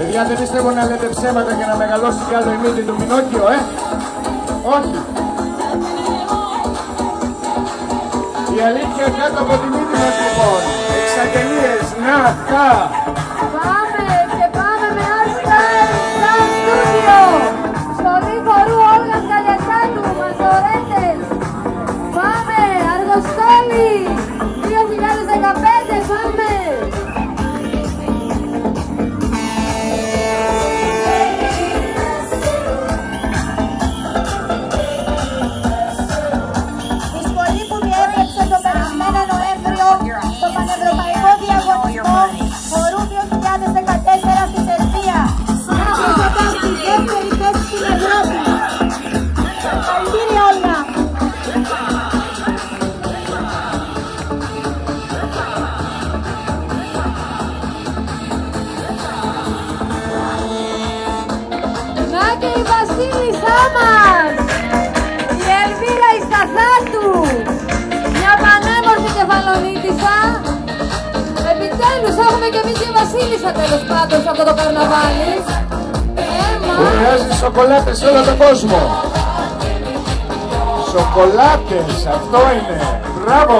Παιδιά, δεν πιστεύω να λέτε ψέματα για να μεγαλώσει κι άλλο η μύτη του Πινόκιο, Όχι. Η αλήθεια κάτω από τη μύτη μας, λοιπόν. Εξαγγελίες, να, τα. Πάμε και πάμε με Art-Style Dance Studio. Σχολή χορού Όλγας Καλιασάτου, Μαζορέτες. Πάμε, Αργοστόλη, 2015, πάμε. Και η βασίλισσά μας, η Ελβίρα Ισταθάτου, μια πανέμορφη κεφαλονίτισσα. Επιτέλους έχουμε και εμείς μια βασίλισσα τέλος πάντων σε αυτό το καρναβάλι. Βγάζει σοκολάτες σε όλο τον κόσμο. Σοκολάτες, αυτό είναι. Μπράβο.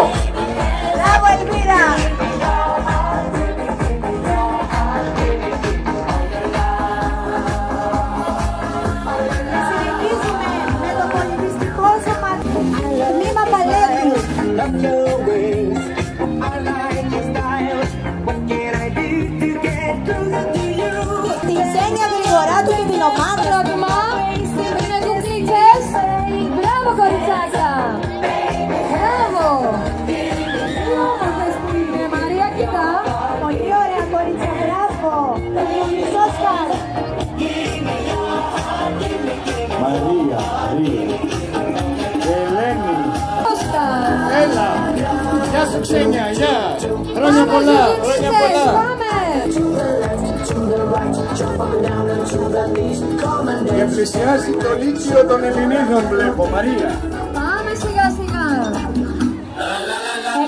Μπράβο Ελβίρα. Την Ξένια Γρηγοράτου και την ομάδα είναι κουκλίτσες. Μπράβο κοριτσάκια. Μπράβο. Τι όμορφες που είναι, Μαρία, κοιτά. Πολύ ωραία κορίτσια, μπράβο. Μισόσπας. Μαρία, Ελένη. Έλα. Γεια σου Ξένια, γεια. Χρόνια πολλά, χρόνια πολλά. Και πλησιάζει το Λύκειο των Ελληνίδων, βλέπω, Μαρία. Πάμε σιγά σιγά.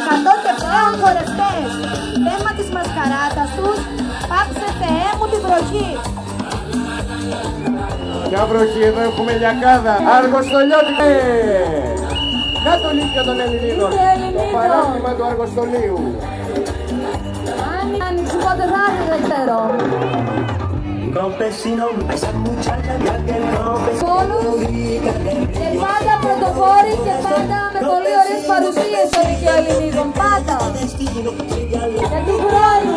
100 και πλέον χορευτές. Θέμα της μασκαράτας τους, πάψε Θεέ μου την βροχή. Ποια βροχή, εδώ έχουμε λιακάδα. Αργοστολιώτικη. Να το Λύκειο των Ελληνίδων. Το παράδειγμα του Αργοστολίου. Άνοιξη πότε θα έρθει, δεν ξέρω. Όλους και πάντα πρωτοπόροι και πάντα με πολύ ωραίες παρουσίες στο Λύκειο Ελληνίδων. Πάντα. Για την χρόνου.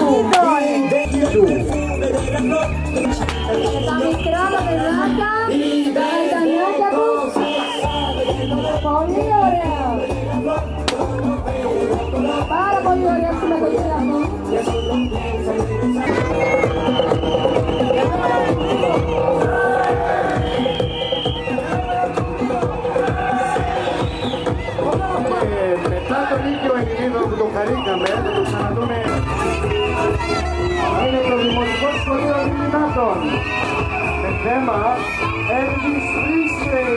Και τα μικρά τα παιδάκια, τα ιταλιάκια τους. Πολύ ωραία. Πάρα πολύ ωραία συμμετοχή αυτή. Μετά το Λύκειο Ελληνίδων που το χαρήκαμε, θα το ξαναδούμε. Είναι το Δημοτικό Σχολείο Διλημάτων με θέμα Elvis Presley.